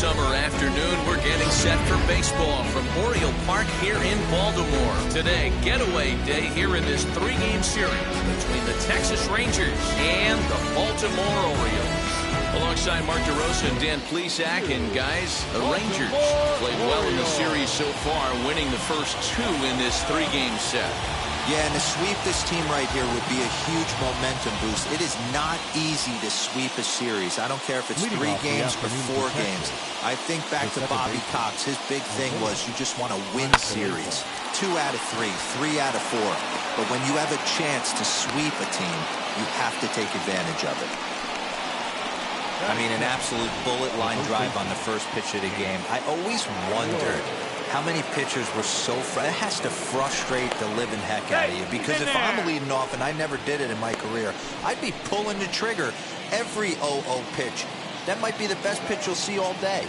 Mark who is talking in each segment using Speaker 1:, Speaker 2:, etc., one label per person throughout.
Speaker 1: summer afternoon, we're getting set for baseball from Oriole Park here in Baltimore. Today, getaway day here in this three-game series between the Texas Rangers and the Baltimore Orioles. Alongside Mark DeRosa and Dan Plesac, and guys, the Rangers played well in the series so far, winning the first two in this three-game set.
Speaker 2: Yeah, and to sweep this team right here would be a huge momentum boost. It is not easy to sweep a series. I don't care if it's 3 games or 4 games. I think back to Bobby Cox. His big thing was you just want to win series. 2 out of 3, 3 out of 4. But when you have a chance to sweep a team, you have to take advantage of it. I mean, an absolute bullet line drive on the first pitch of the game. I always wondered how many pitchers were so it has to frustrate the living heck out of you, because if I'm leading off, and I never did it in my career, I'd be pulling the trigger every 0-0 pitch. That might be the best pitch you'll see all day.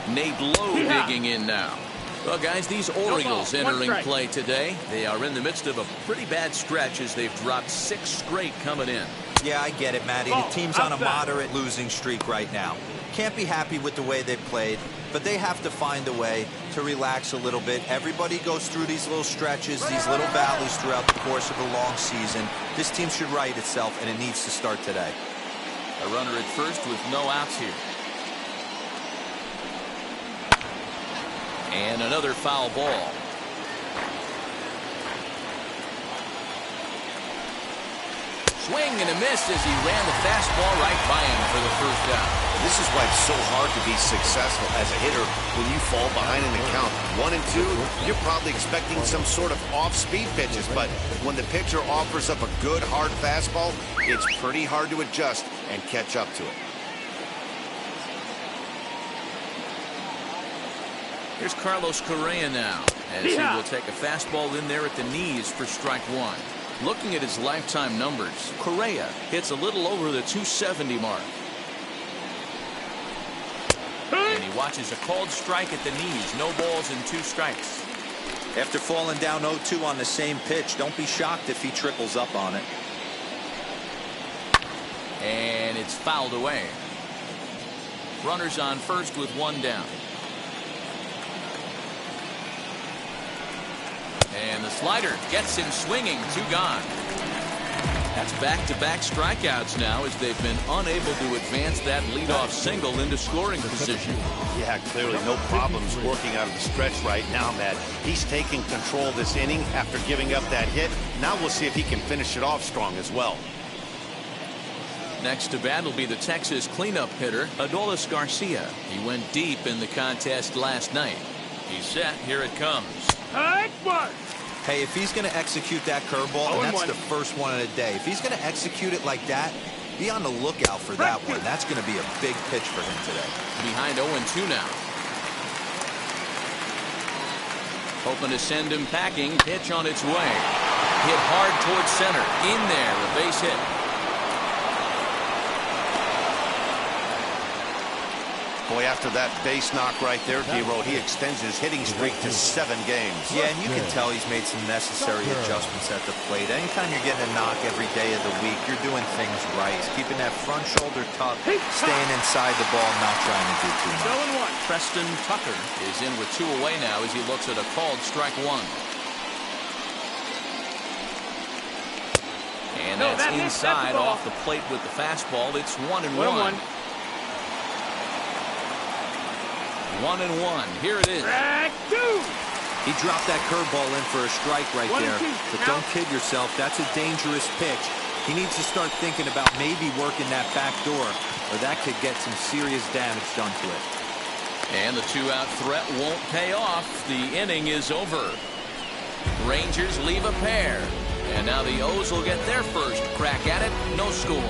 Speaker 1: Nate Lowe digging in now. Well, guys, these Orioles entering play today. They are in the midst of a pretty bad stretch as they've dropped 6 straight coming in.
Speaker 2: Yeah, I get it, Matty. The team's on a moderate losing streak right now. Can't be happy with the way they played, but they have to find a way to relax a little bit. Everybody goes through these little stretches, these little valleys throughout the course of a long season. This team should right itself, and it needs to start today.
Speaker 1: A runner at first with no outs here. And another foul ball. Swing and a miss as he ran the fastball right by him for the first out.
Speaker 3: This is why it's so hard to be successful as a hitter when you fall behind in the count. 1 and 2, you're probably expecting some sort of off-speed pitches, but when the pitcher offers up a good hard fastball, it's pretty hard to adjust and catch up to it.
Speaker 1: Here's Carlos Correa now, as he will take a fastball in there at the knees for strike 1. Looking at his lifetime numbers, Correa hits a little over the 270 mark. And he watches a called strike at the knees. No balls and 2 strikes.
Speaker 2: After falling down 0-2 on the same pitch, don't be shocked if he triples up on it.
Speaker 1: And it's fouled away. Runners on first with 1 down. And the slider gets him swinging. 2 gone. That's back-to-back strikeouts now as they've been unable to advance that leadoff single into scoring position.
Speaker 3: Yeah, clearly no problems working out of the stretch right now, Matt. He's taking control of this inning after giving up that hit. Now we'll see if he can finish it off strong as well.
Speaker 1: Next to bat will be the Texas cleanup hitter, Adolis Garcia. He went deep in the contest last night. He's set. Here it comes.
Speaker 2: Hey, if he's going to execute that curveball, and that's the first one of the day, if he's going to execute it like that, be on the lookout for that one. That's going to be a big pitch for him today.
Speaker 1: Behind 0-2 now. Hoping to send him packing. Pitch on its way. Hit hard towards center. In there, a base hit.
Speaker 3: Boy, after that base knock right there, D-Roll, he extends his hitting streak to 7 games.
Speaker 2: Yeah, and you can tell he's made some necessary adjustments at the plate. Anytime you're getting a knock every day of the week, you're doing things right. He's keeping that front shoulder tucked, staying inside the ball, not trying to do too much.
Speaker 1: Preston Tucker is in with 2 away now as he looks at a called strike 1. And that's inside off the plate with the fastball. It's 1-1. 1-1. Here it is.
Speaker 2: He dropped that curveball in for a strike right there. But don't kid yourself. That's a dangerous pitch. He needs to start thinking about maybe working that back door, or that could get some serious damage done to it.
Speaker 1: And the 2-out threat won't pay off. The inning is over. Rangers leave a pair. And now the O's will get their first crack at it. No score.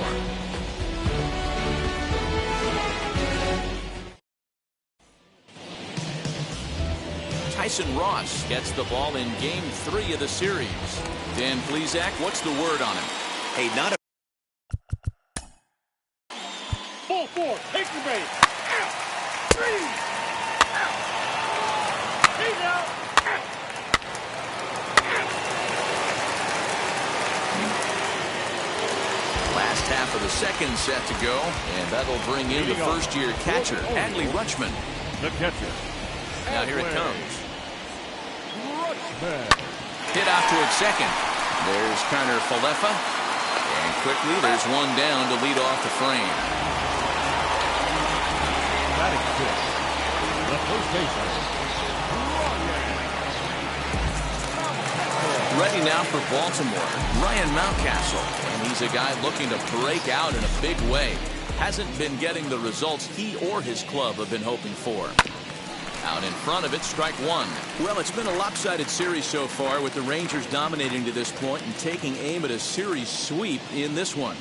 Speaker 1: Tyson Ross gets the ball in Game 3 of the series. Dan Plesac, what's the word on him?
Speaker 3: Hey, not a...
Speaker 4: Ball 4, take the base. Out. 3. Out. He's out.
Speaker 1: Last First half of the second set to go, and that'll bring in the first-year catcher, Adley Rutschman.
Speaker 4: The catcher.
Speaker 1: Now here it comes. Hit out toward second. There's Connor Falefa. And quickly there's one down to lead off the frame.
Speaker 4: Batting fifth. The first baseman.
Speaker 1: Ready now for Baltimore, Ryan Mountcastle. And he's a guy looking to break out in a big way. Hasn't been getting the results he or his club have been hoping for. Out in front of it, strike one. Well, it's been a lopsided series so far, with the Rangers dominating to this point and taking aim at a series sweep in this one.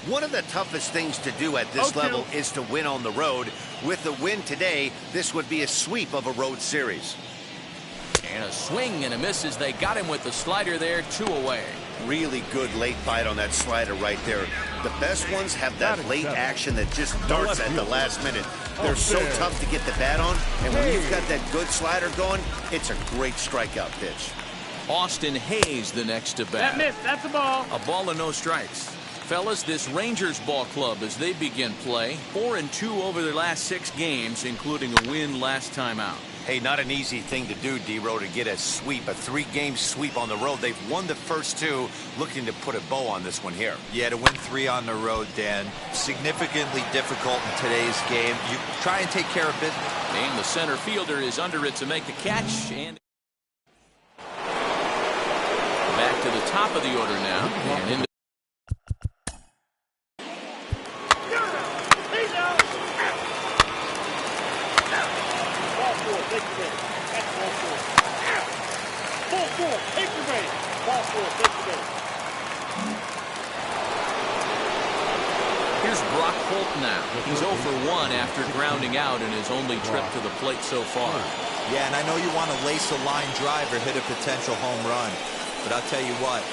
Speaker 3: One of the toughest things to do at this level is to win on the road. With the win today, this would be a sweep of a road series.
Speaker 1: And a swing and a miss as they got him with the slider there, 2 away.
Speaker 3: Really good late bite on that slider right there. The best ones have that late action that just darts at the last minute. They're so tough to get the bat on, and when you've got that good slider going, it's a great strikeout pitch.
Speaker 1: Austin Hayes the next to bat.
Speaker 4: That missed. That's a ball.
Speaker 1: A ball and no strikes. Fellas, this Rangers ball club as they begin play, 4-2 over their last 6 games, including a win last time out.
Speaker 3: Hey, not an easy thing to do, D-Row, to get a sweep, a 3-game sweep on the road. They've won the first 2, looking to put a bow on this one here.
Speaker 2: Yeah, to win 3 on the road, Dan, significantly difficult in today's game. You try and take care of business.
Speaker 1: And the center fielder is under it to make the catch. And back to the top of the order now. And into here's Brock Holt now. He's 0 for 1 after grounding out in his only trip to the plate so far.
Speaker 2: Yeah, and I know you want to lace a line drive or hit a potential home run, but I'll tell you what,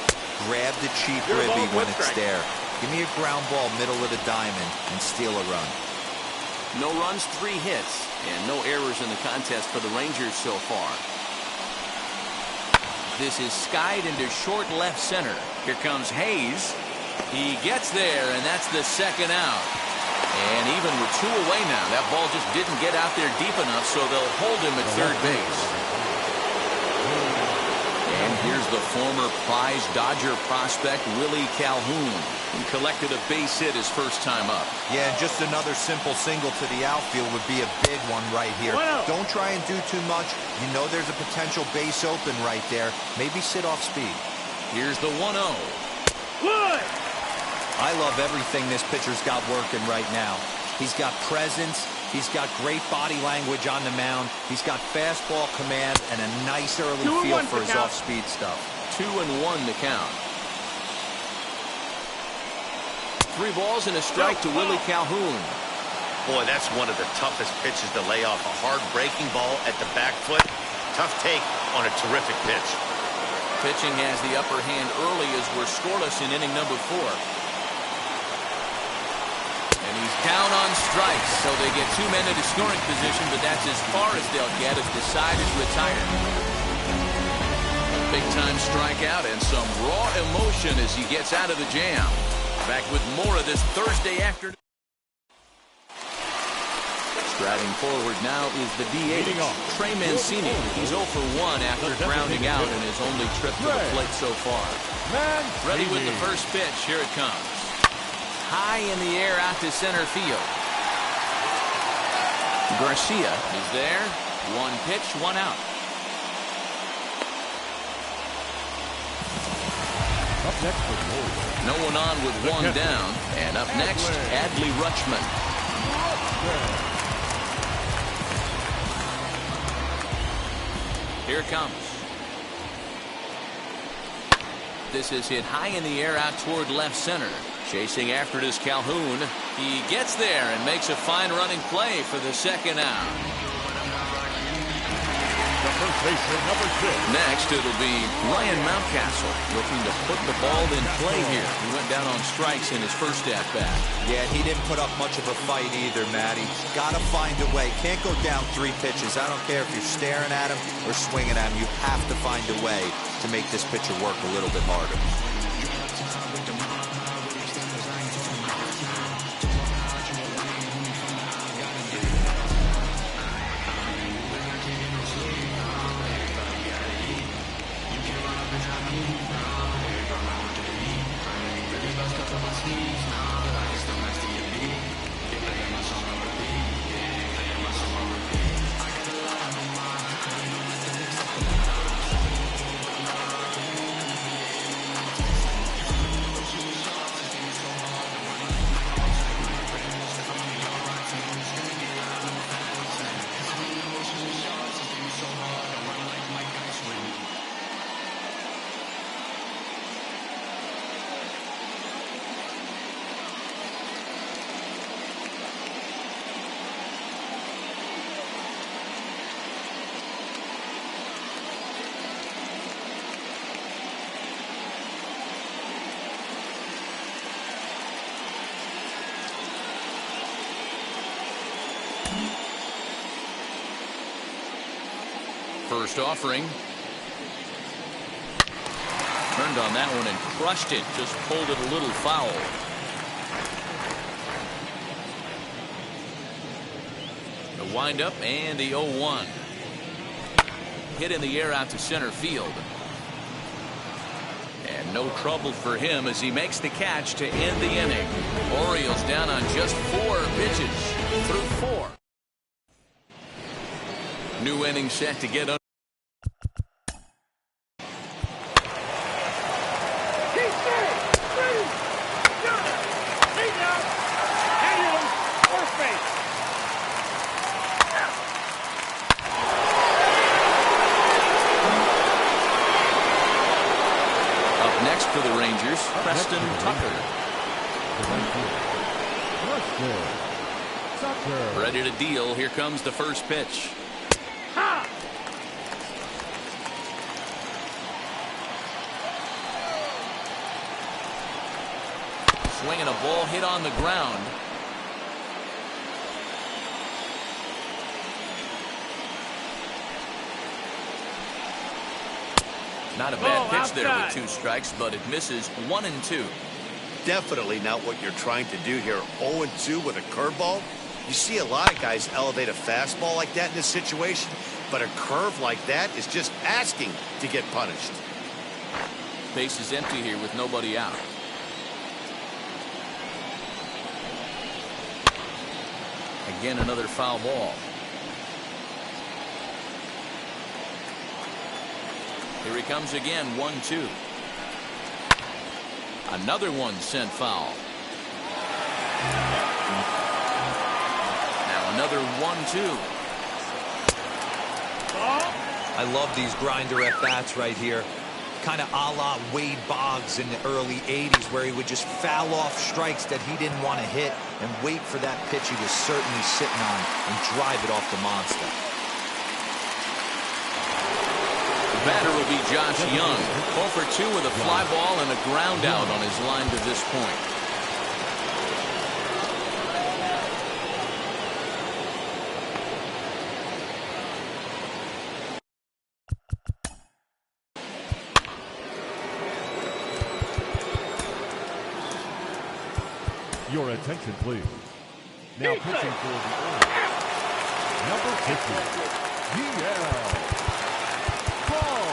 Speaker 2: grab the cheap ribby when it's there. Give me a ground ball middle of the diamond and steal a run.
Speaker 1: No runs, 3 hits, and no errors in the contest for the Rangers so far. This is skied into short left center. Here comes Hayes. He gets there, and that's the second out. And even with 2 away now, that ball just didn't get out there deep enough, so they'll hold him at third base. And here's the former prize Dodger prospect, Willie Calhoun. He collected a base hit his first time up.
Speaker 2: Yeah, and just another simple single to the outfield would be a big one right here. Don't try and do too much. You know there's a potential base open right there. Maybe sit off speed.
Speaker 1: Here's the 1-0.
Speaker 4: Good.
Speaker 2: I love everything this pitcher's got working right now. He's got presence. He's got great body language on the mound. He's got fastball command and a nice early feel for his off-speed stuff.
Speaker 1: 2-1 to count. 3 balls and a strike to Willie Calhoun.
Speaker 3: Boy, that's one of the toughest pitches to lay off. A hard breaking ball at the back foot. Tough take on a terrific pitch.
Speaker 1: Pitching has the upper hand early as we're scoreless in inning number 4. And he's down on strikes, so they get 2 men into scoring position, but that's as far as they'll get as the side is retired. Big-time strikeout and some raw emotion as he gets out of the jam. Back with more of this Thursday afternoon. Striding forward now is the DH, Trey Mancini. He's 0 for 1 after grounding out in his only trip to the plate so far. Ready with the first pitch. Here it comes. High in the air out to center field. Garcia is there. 1 pitch, 1 out.
Speaker 4: Up next for
Speaker 1: no one on with 1 down. And up next, Adley Rutschman. Here it comes. This is hit high in the air out toward left center. Chasing after it is Calhoun. He gets there and makes a fine running play for the second out.
Speaker 4: the first baseman, number 6.
Speaker 1: Next, it'll be Ryan Mountcastle looking to put the ball in play here. He went down on strikes in his first at-bat.
Speaker 2: Yeah, he didn't put up much of a fight either, Matty. Got to find a way. Can't go down 3 pitches. I don't care if you're staring at him or swinging at him. You have to find a way to make this pitcher work a little bit harder.
Speaker 1: First offering. Turned on that one and crushed it. Just pulled it a little foul. The windup and the 0-1. Hit in the air out to center field. And no trouble for him as he makes the catch to end the inning. Orioles down on just 4 pitches through 4. New inning set to get under. Up next for the Rangers, Preston Tucker. Ready to deal. Here comes the first pitch. Swinging a ball hit on the ground. Not a bad pitch there with 2 strikes, but it misses 1-2.
Speaker 3: Definitely not what you're trying to do here. 0-2 with a curveball. You see a lot of guys elevate a fastball like that in this situation, but a curve like that is just asking to get punished.
Speaker 1: Base is empty here with nobody out. Again, another foul ball. Here he comes again, 1-2. Another one sent foul. Now another 1-2.
Speaker 2: I love these grinder at-bats right here. Kind of a la Wade Boggs in the early 80s, where he would just foul off strikes that he didn't want to hit and wait for that pitch he was certainly sitting on and drive it off the monster.
Speaker 1: The batter will be Josh Young. 0 for 2 with a fly ball and a ground out on his line to this point.
Speaker 4: Your attention, please. Now pitching for the Orioles, number 50, DL Hall.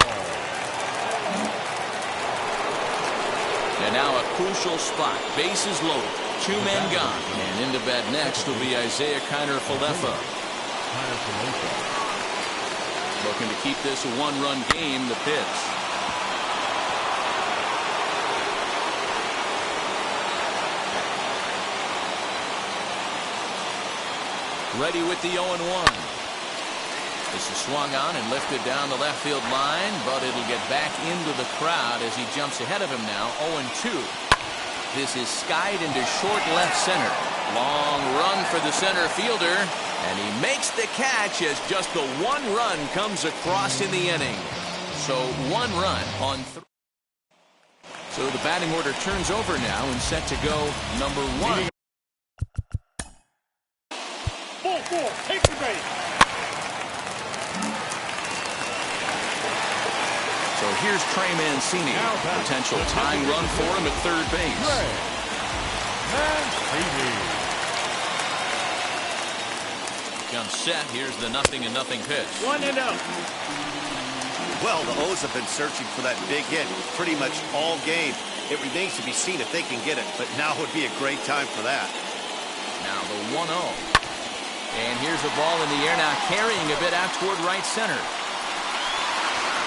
Speaker 1: And now a crucial spot. Bases loaded. 2 men gone. And into bat next will be Isaiah Kiner-Falefa. Looking to keep this a 1-run game. The pitch. Ready with the 0-1. This is swung on and lifted down the left field line, but it'll get back into the crowd as he jumps ahead of him now. 0-2. This is skied into short left center. Long run for the center fielder, and he makes the catch as just the 1 run comes across in the inning. So 1 run on 3. So the batting order turns over now and set to go number 1.
Speaker 5: Take the base.
Speaker 1: So here's Trey Mancini. Potential tying run for him at third base. Jump set. Here's the 0-0 pitch.
Speaker 5: 1-0.
Speaker 3: Well, the O's have been searching for that big hit pretty much all game. It remains to be seen if they can get it, but now would be a great time for that.
Speaker 1: Now the 1-0. And here's a ball in the air now, carrying a bit out toward right center.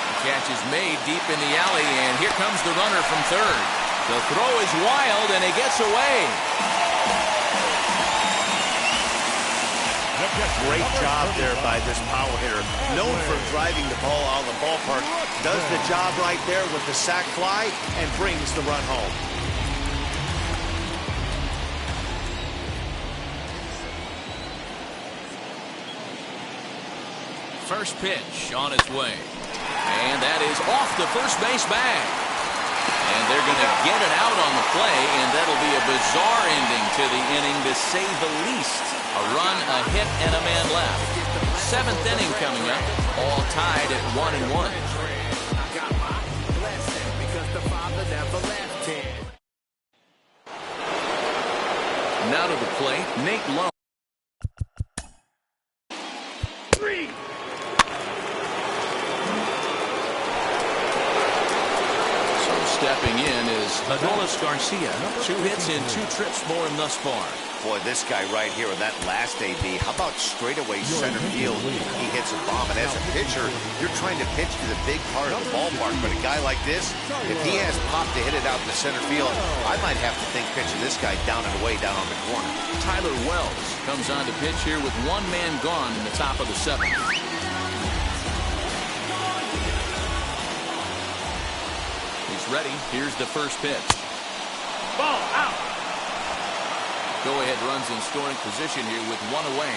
Speaker 1: The catch is made deep in the alley, and here comes the runner from third. The throw is wild, and it gets away.
Speaker 3: Great job there by this power hitter. Known for driving the ball out of the ballpark. Does the job right there with the sac fly and brings the run home.
Speaker 1: First pitch on its way. And that is off the first base bag. And they're going to get it out on the play, and that'll be a bizarre ending to the inning, to say the least. A run, a hit, and a man left. Seventh inning coming up, all tied at 1-1. Now to the plate, Nate Lowe. Stepping in is Adolis Garcia. 2 hits in 2 trips for him thus far.
Speaker 3: Boy, this guy right here with that last AB, how about straightaway center field? He hits a bomb, and as a pitcher, you're trying to pitch to the big part of the ballpark, but a guy like this, if he has pop to hit it out to center field, I might have to think pitching this guy down and away down on the corner.
Speaker 1: Tyler Wells comes on to pitch here with 1 man gone in the top of the 7th. Ready. Here's the first pitch.
Speaker 5: Ball out.
Speaker 1: Go-ahead runs in scoring position here with 1 away.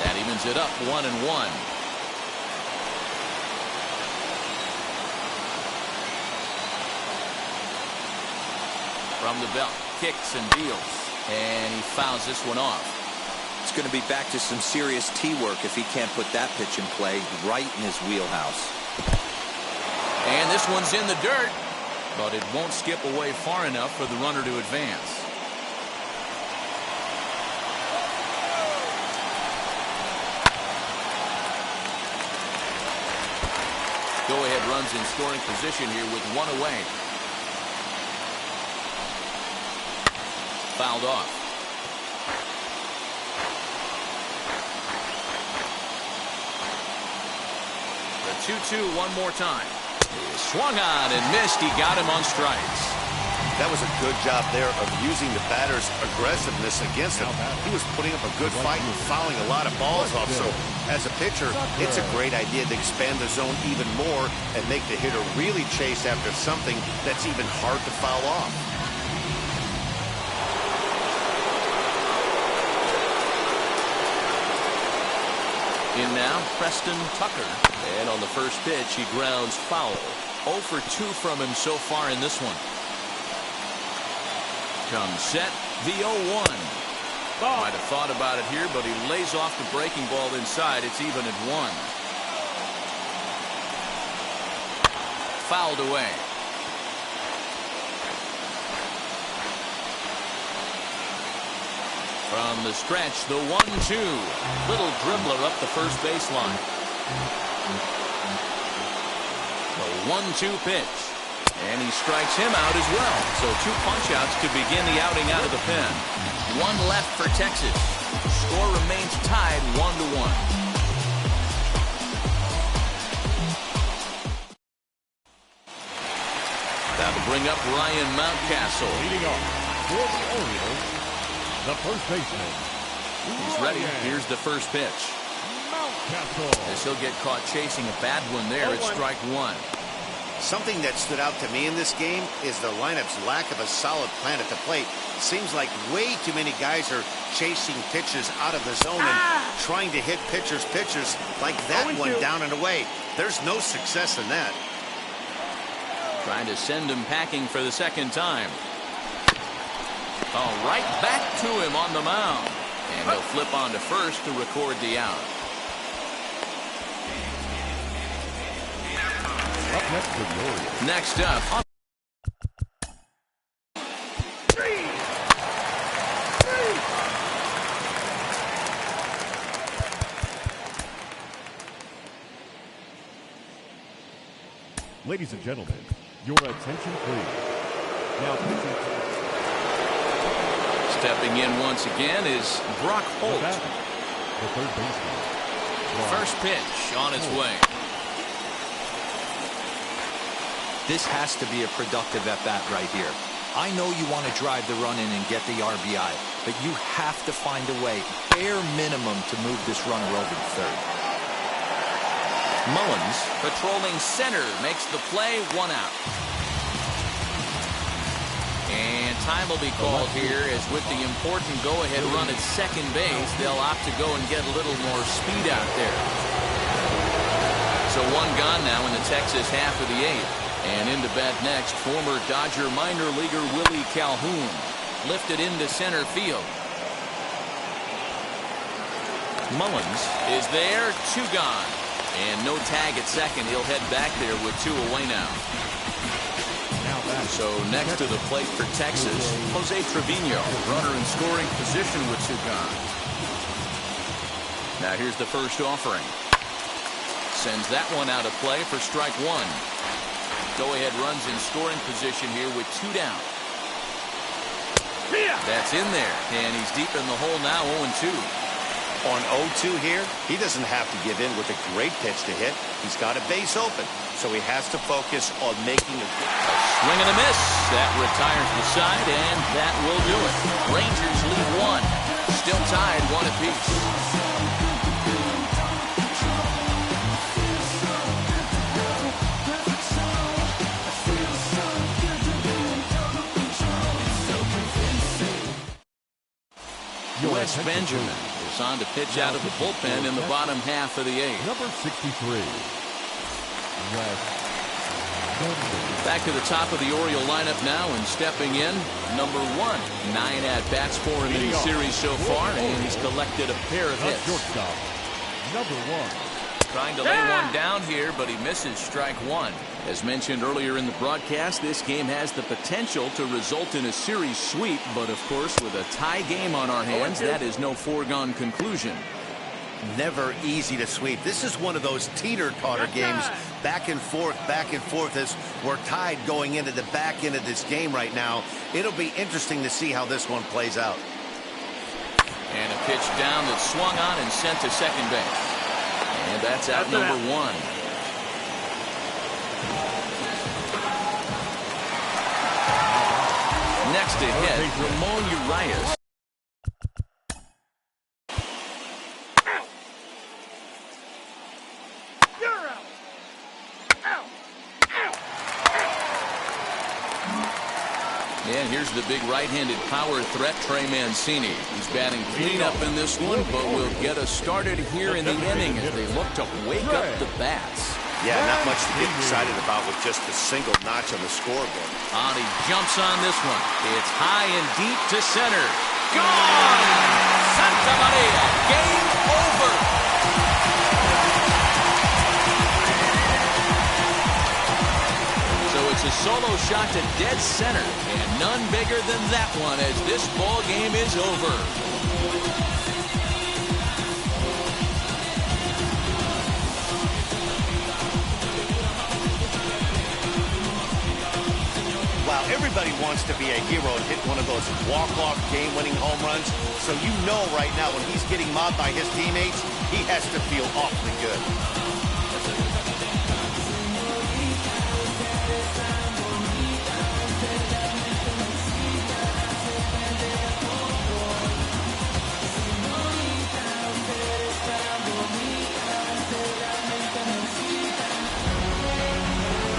Speaker 1: That evens it up 1-1. From the belt, kicks and deals, and he fouls this one off.
Speaker 2: It's going to be back to some serious T-work if he can't put that pitch in play right in his wheelhouse.
Speaker 1: And this one's in the dirt, but it won't skip away far enough for the runner to advance. Go-ahead runs in scoring position here with 1 away. Fouled off. The 2-2 one more time. He swung on and missed. He got him on strikes.
Speaker 3: That was a good job there of using the batter's aggressiveness against him. He was putting up a good fight and fouling a lot of balls off. So as a pitcher, it's a great idea to expand the zone even more and make the hitter really chase after something that's even hard to foul off.
Speaker 1: In now, Preston Tucker. And on the first pitch, he grounds foul. 0 for 2 from him so far in this one. Comes set, the 0-1. Might have thought about it here, but he lays off the breaking ball inside. It's even at 1. Fouled away. From the stretch, the 1-2. Little dribbler up the first baseline. The 1-2 pitch. And he strikes him out as well. So 2 punch-outs could begin the outing out of the pen. 1 left for Texas. Score remains tied 1-1. That'll bring up Ryan Mountcastle.
Speaker 4: Leading off for the Orioles, the first baseman.
Speaker 1: He's ready. Here's the first pitch.
Speaker 4: Mountcastle.
Speaker 1: As he'll get caught chasing a bad one there. It's strike 1.
Speaker 3: Something that stood out to me in this game is the lineup's lack of a solid plan at the plate. Seems like way too many guys are chasing pitches out of the zone and trying to hit pitchers like that one down and away. There's no success in that.
Speaker 1: Trying to send him packing for the second time. Oh, right back to him on the mound. And he'll flip on to first to record the out.
Speaker 4: Up next for the Orioles.
Speaker 1: Next up.
Speaker 4: Ladies and gentlemen, your attention please. Now pitching.
Speaker 1: Stepping in once again is Brock Holt.
Speaker 4: The third baseman.
Speaker 1: First pitch on its way.
Speaker 2: This has to be a productive at-bat right here. I know you want to drive the run in and get the RBI, but you have to find a way, bare minimum, to move this runner over to third.
Speaker 1: Mullins, patrolling center, makes the play, 1 out. And time will be called here, as with the important go-ahead run at second base, they'll opt to go and get a little more speed out there. So 1 gone now in the Texas half of the 8th. And into bat next, former Dodger minor leaguer Willie Calhoun. Lifted into center field. Mullins is there, 2 gone. And no tag at second. He'll head back there with 2 away now. So next to the plate for Texas, Jose Trevino, runner in scoring position with 2 gone. Now here's the first offering. Sends that one out of play for strike 1. Go-ahead runs in scoring position here with 2 down. That's in there, and he's deep in the hole now, 0-2.
Speaker 3: On 0-2 here, he doesn't have to give in with a great pitch to hit. He's got a base open, so he has to focus on making a
Speaker 1: swing and a miss. That retires the side, and that will do it. Rangers lead 1. Still tied 1 apiece. Wes Benjamin is on to pitch out of the bullpen in the bottom half of the 8th.
Speaker 4: Number 63. Wes Benjamin.
Speaker 1: Back to the top of the Oriole lineup now, and stepping in, number 1. 9 at-bats for him in the series so far, and he's collected a pair of hits.
Speaker 4: Shortstop, number 1.
Speaker 1: Trying to lay one down here, but he misses strike 1. As mentioned earlier in the broadcast, this game has the potential to result in a series sweep, but of course, with a tie game on our hands, that is no foregone conclusion.
Speaker 3: Never easy to sweep. This is one of those teeter-totter games, back and forth as we're tied going into the back end of this game right now. It'll be interesting to see how this one plays out.
Speaker 1: And a pitch down that's swung on and sent to second base. And that's out number 1. Next to hit, Ramon Urias. And here's the big right-handed power threat, Trey Mancini. He's batting cleanup in this one, but will get us started here in the inning as they look to wake up the bats.
Speaker 3: Yeah, not much to get excited about with just a single notch on the scoreboard.
Speaker 1: He jumps on this one. It's high and deep to center. Gone! Santa Maria, game over. So it's a solo shot to dead center, and none bigger than that one as this ball game is over.
Speaker 3: Wow, everybody wants to be a hero and hit one of those walk-off game-winning home runs. So you know right now when he's getting mobbed by his teammates, he has to feel awfully good.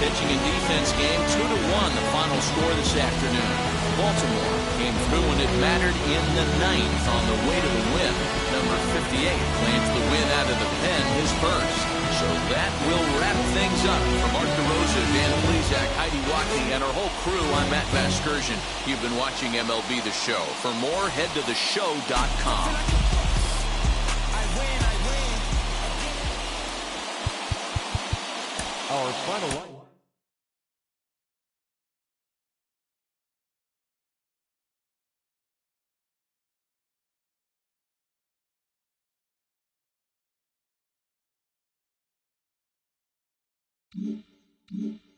Speaker 1: Pitching and defense game 2-1, the final score this afternoon. Baltimore came through when it mattered in the 9th on the way to the win. Number 58 claims the win out of the pen, his first. So that will wrap things up. For Mark DeRosa, Dan Plesac, Heidi Watney, and our whole crew, I'm Matt Vasgersian. You've been watching MLB The Show. For more, head to theshow.com.
Speaker 4: Our final line.
Speaker 6: Mm-hmm.